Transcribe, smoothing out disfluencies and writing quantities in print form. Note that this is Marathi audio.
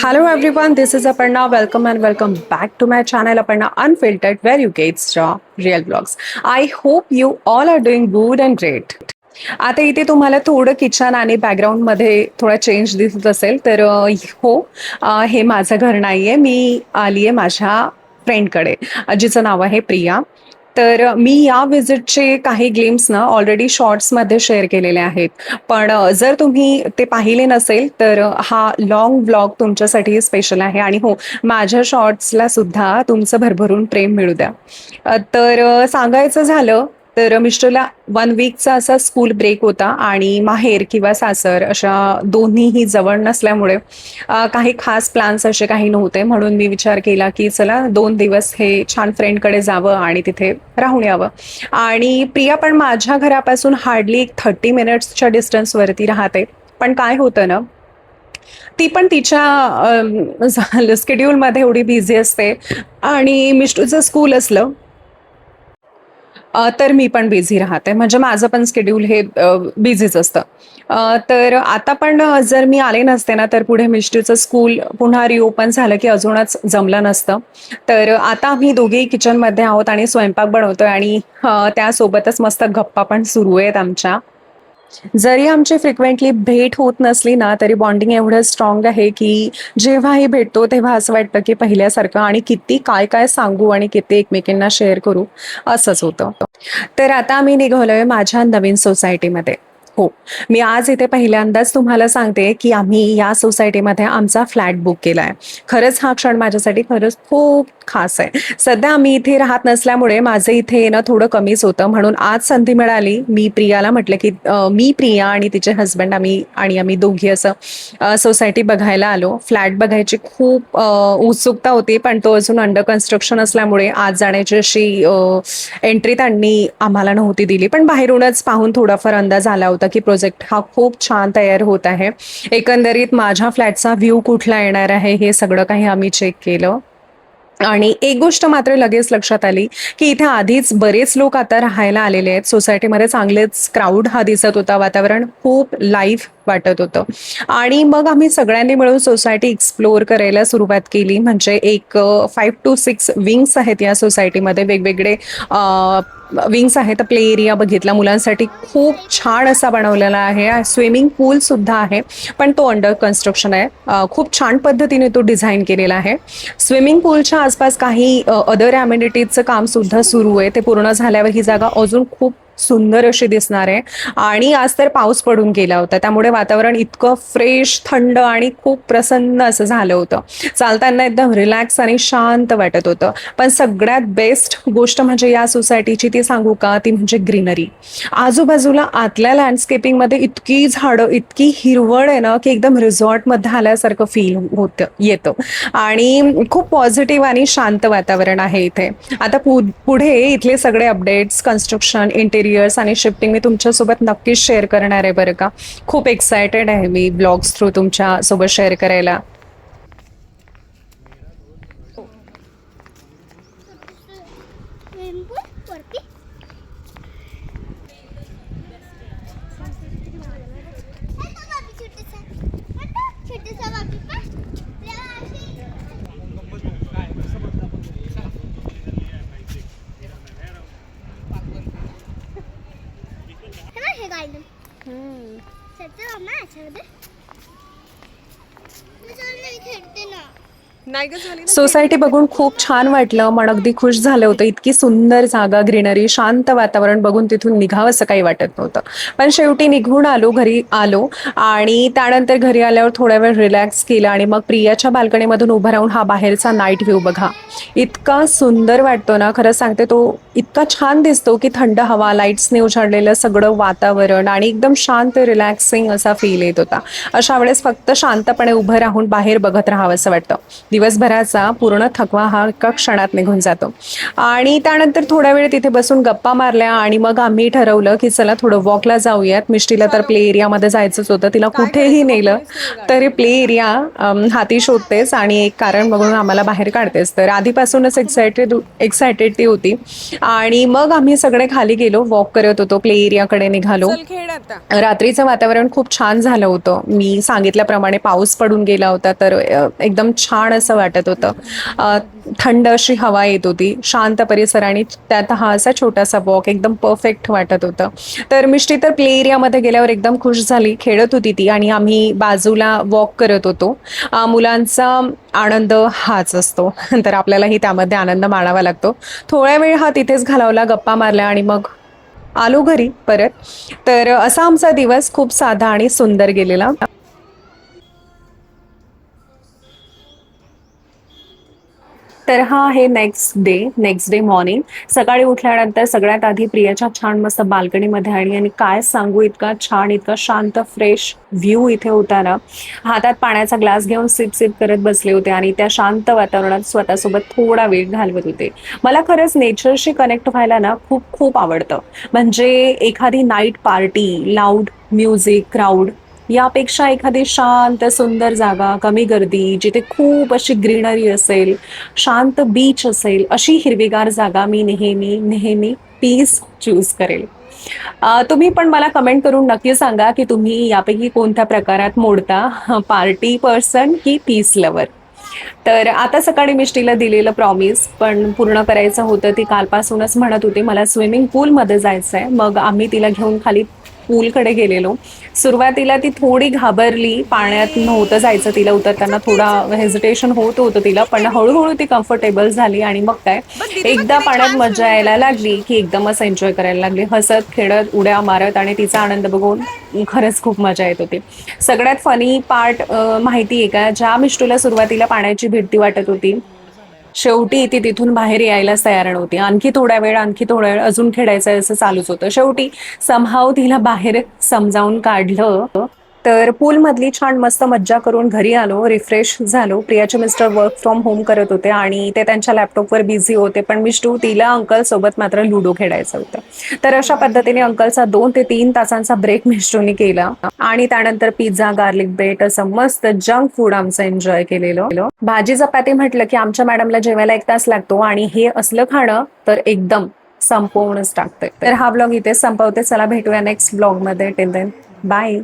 Hello everyone, this is Aparna. Welcome and welcome back to my channel Aparna Unfiltered, where you get raw real vlogs. I hope you all are doing good and great. आता इथे तुम्हाला थोडं किचन आणि बॅकग्राऊंडमध्ये थोडा चेंज दिसत असेल तर हो, हे माझं घर नाहीये. मी आली आहे माझ्या फ्रेंडकडे, जिचं नाव आहे प्रिया. तर मी या व्हिजिटचे काही ग्लिम्स ना ऑलरेडी शॉर्ट्समध्ये शेअर केलेले आहेत. पण जर तुम्ही ते पाहिले नसेल तर हा लॉंग व्लॉग तुमच्यासाठी स्पेशल आहे. आणि हो, माझ्या शॉर्ट्सला सुद्धा तुमचं भरभरून प्रेम मिळू द्या. तर सांगायचं झालं तर मिस्टरला 1 वीकचा असा स्कूल ब्रेक होता आणि माहेर किंवा सासर अशा दोन्हीही जवळ नसल्यामुळे काही खास प्लॅन्स असे काही नव्हते. म्हणून मी विचार केला की चला 2 दिवस हे छान फ्रेंडकडे जावं आणि तिथे राहून यावं. आणि प्रिया पण माझ्या घरापासून हार्डली 30 मिनिट्सच्या डिस्टन्सवरती राहते. पण काय होतं ना, ती पण तिच्या स्केड्यूलमध्ये एवढी बिझी असते आणि मिस्टरचं स्कूल असलं तर मी पण बिझी राहते. म्हणजे माझं पण स्केड्यूल हे बिझीच असतं. तर आता पण जर मी आले नसते ना, तर पुढे मिस्टरचं स्कूल पुन्हा रिओपन झालं की अजूनच जमलं नसतं. तर आता आम्ही दोघेही किचनमध्ये आहोत आणि स्वयंपाक बनवतोय आणि त्यासोबतच मस्त गप्पा पण सुरू आहेत आमच्या. जरी आमची फ्रिक्वेंटली भेट होत नसली ना, तरी बॉन्डिंग एवढं स्ट्रॉंग आहे की जेव्हाही भेटतो तेव्हा असं वाटतं की पहिल्यासारखं, आणि किती काय काय सांगू आणि किती एकमेकींना शेअर करू, असंच होतं. तर आता आम्ही निघालोय माझ्या नवीन सोसायटीमध्ये. हो, मी आज इथे पहिल्यांदाच तुम्हाला सांगते की आम्ही या सोसायटीमध्ये आमचा फ्लॅट बुक केलाय. खरंच हा क्षण माझ्यासाठी खरंच खूप खास आहे. सध्या आम्ही इथे राहत नसल्यामुळे माझं इथे येणं थोडं कमीच होतं. म्हणून आज संधी मिळाली, मी प्रियाला म्हटलं की मी, प्रिया आणि तिचे हस्बंड आम्ही दोघी असं सोसायटी बघायला आलो. फ्लॅट बघायची खूप उत्सुकता होती, पण तो अजून अंडर कन्स्ट्रक्शन असल्यामुळे आज जाण्याची अशी एंट्री त्यांनी आम्हाला नव्हती दिली. पण बाहेरूनच पाहून थोडाफार अंदाज आला होता की प्रोजेक्ट हा खूप छान तयार होत आहे. एकंदरीत माझ्या फ्लॅटचा व्ह्यू कुठला येणार आहे हे सगळं काही आम्ही चेक केलं. आणि एक गोष्ट मात्र लगेच लक्षात आली की इथे आधीच बरेच लोक आता राहायला आलेले आहेत. सोसायटीमध्ये चांगलेच क्राऊड हा दिसत होता. वातावरण खूप लाईव्ह वाटत होतं. आणि मग आम्ही सगळ्यांनी मिळून सोसायटी एक्सप्लोअर करायला सुरुवात केली. म्हणजे एक 5 to 6 विंग्स आहेत या सोसायटीमध्ये. वेगवेगळे विंग्स आहेत. प्ले एरिया बघितला, मुलांसाठी खूप छान असा बनवलेला आहे. स्विमिंग पूल सुद्धा आहे, पण तो अंडर कन्स्ट्रक्शन आहे. खूप छान पद्धतीने तो डिझाईन केलेला आहे. स्विमिंग पूलच्या आसपास काही अदर ॲम्युनिटीजचं काम सुद्धा सुरू आहे. ते पूर्ण झाल्यावर ही जागा अजून खूप सुंदर अशी दिसणार आहे. आणि आज तर पाऊस पडून गेला होता, त्यामुळे वातावरण इतकं फ्रेश, थंड आणि खूप प्रसन्न असं झालं होतं. चालताना एकदम रिलॅक्स आणि शांत वाटत होतं. पण सगळ्यात बेस्ट गोष्ट म्हणजे या सोसायटीची ती सांगू का, ती म्हणजे ग्रीनरी. आजूबाजूला आतल्या लँडस्केपिंगमध्ये इतकी झाडं, इतकी हिरवळ आहे ना, की एकदम रिसॉर्टमध्ये आल्यासारखं फील येतं. आणि खूप पॉझिटिव्ह आणि शांत वातावरण आहे इथे. आता पुढे इथले सगळे अपडेट्स, कन्स्ट्रक्शन, इंटेरियर्स आणि शिफ्टिंग मी तुमच्यासोबत नक्कीच शेअर करणार आहे बरं का. खूप एक्सायटेड आहे मी ब्लॉग्स थ्रू तुमच्यासोबत शेअर करायला. सोसायटी बघून खूप छान वाटलं. मन अगदी खुश झालं होतं. इतकी सुंदर जागा, ग्रीनरी, शांत वातावरण बघून तिथून निघावं असं काही वाटत नव्हतं. पण शेवटी निघून घरी आलो आणि त्यानंतर घरी आल्यावर थोड्या वेळ रिलॅक्स केला आणि मग प्रियाच्या बाल्कनीमधून उभं राहून हा बाहेरचा नाईट व्ह्यू बघा. इतका सुंदर वाटतो ना, खरंच सांगते. तो इतका छान दिसतो की थंड हवा, लाईट्सने उजाडलेलं सगळं वातावरण आणि एकदम शांत, रिलॅक्सिंग असा फील येत होता. अशा वेळेस फक्त शांतपणे उभं राहून बाहेर बघत राहावं असं वाटतं. दिवसभराचा पूर्ण थकवा हा एका क्षणात निघून जातो. आणि त्यानंतर थोडा वेळ तिथे बसून गप्पा मारल्या आणि मग आम्ही ठरवलं की चला थोडं वॉकला जाऊयात. मिष्टीला तर प्ले एरियामध्ये जायचंच होतं. तिला कुठेही नेलं तरी प्ले एरिया हाती शोधतेच आणि एक कारण बघून आम्हाला बाहेर काढतेच. तर आधीपासूनच एक्सायटेड ती होती. आणि मग आम्ही सगळे खाली गेलो, वॉक करत होतो, प्ले एरियाकडे निघालो. रात्रीचं वातावरण खूप छान झालं होतं. मी सांगितल्याप्रमाणे पाऊस पडून गेला होता, तर एकदम छान असं वाटत होतं. थंड अशी हवा येत होती, शांत परिसर आणि त्यात हा असा छोटासा वॉक एकदम परफेक्ट वाटत होतं. तर मिष्टी तर प्ले एरियामध्ये गेल्यावर एकदम खुश झाली, खेळत होती ती आणि आम्ही बाजूला वॉक करत होतो. मुलांचा आनंद हाच असतो. तर आपल्यालाही त्यामध्ये आनंद मानावा लागतो. थोड्या वेळ हा तिथेच घालवला, गप्पा मारल्या आणि मग आलो घरी परत. तर असा आमचा दिवस खूप साधा आणि सुंदर गेलेला. तर हा आहे नेक्स्ट डे मॉर्निंग. सकाळी उठल्यानंतर सगळ्यात आधी प्रियाच्या छान मस्त बाल्कनीमध्ये आली आणि काय सांगू, इतका छान, इतका शांत फ्रेश व्ह्यू इथे होता ना. हातात पाण्याचा ग्लास घेऊन सिप सिप करत बसले होते आणि त्या शांत वातावरणात स्वतःसोबत थोडा वेळ घालवत होते. मला खरंच नेचरशी कनेक्ट व्हायला ना खूप खूप आवडतं. म्हणजे एखादी night party, loud music, crowd यापेक्षा एखादी शांत सुंदर जागा, कमी गर्दी, जिथे खूप अशी ग्रीनरी असेल, शांत बीच असेल, अशी हिरवीगार जागा मी नेहमी नेहमी पीस चूज करेल. तुम्ही पण मला कमेंट करून नक्की सांगा की तुम्ही यापैकी कोणत्या प्रकारात मोडता, पार्टी पर्सन की पीस लवर. तर आता सकाळी मिष्टीला दिलेलं प्रॉमिस पण पूर्ण करायचं होतं. ती कालपासूनच म्हणत होती मला स्विमिंग पूलमध्ये जायचं आहे. मग आम्ही तिला घेऊन खाली पूलकडे गेलेलो. सुरुवातीला ती थोडी घाबरली, पाण्यात नव्हतं जायचं तिला, उतरताना थोडा हेजिटेशन होत होतं तिला, पण हळूहळू ती कम्फर्टेबल झाली आणि मग काय, एकदा पाण्यात मजा यायला लागली की एकदमच एन्जॉय करायला लागली, हसत खेळत उड्या मारत, आणि तिचा आनंद बघून खरंच खूप मजा येत होती. सगळ्यात फनी पार्ट माहिती आहे का, ज्या मिष्टूला सुरुवातीला पाण्याची भीती वाटत होती, शेवटी ती तिथून बाहेर यायलाच तयार नव्हती. आणखी थोडा वेळ अजून खेळायचं असं चालूच होतं. शेवटी समहाऊ तिला बाहेर समजावून काढलं. तर पूलमधली छान मस्त मज्जा करून घरी आलो, रिफ्रेश झालो. प्रियाचे मिस्टर वर्क फ्रॉम होम करत होते आणि ते त्यांच्या लॅपटॉपवर बिझी होते, पण मिष्टू तिला अंकल सोबत मात्र लुडो खेळायचं होतं. तर अशा पद्धतीने अंकलचा 2 ते 3 तासांचा ब्रेक मिष्टूने केला आणि त्यानंतर पिझ्झा, गार्लिक ब्रेड असं मस्त जंक फूड आमचं एन्जॉय केलेलं. भाजी चपाती म्हटलं की आमच्या मॅडमला जेवायला 1 तास लागतो आणि हे असलं खाणं तर एकदम संपवूनच टाकतंय. तर हा ब्लॉग इथेच संपवते. चला भेटूया नेक्स्ट ब्लॉग मध्ये. Till then bye.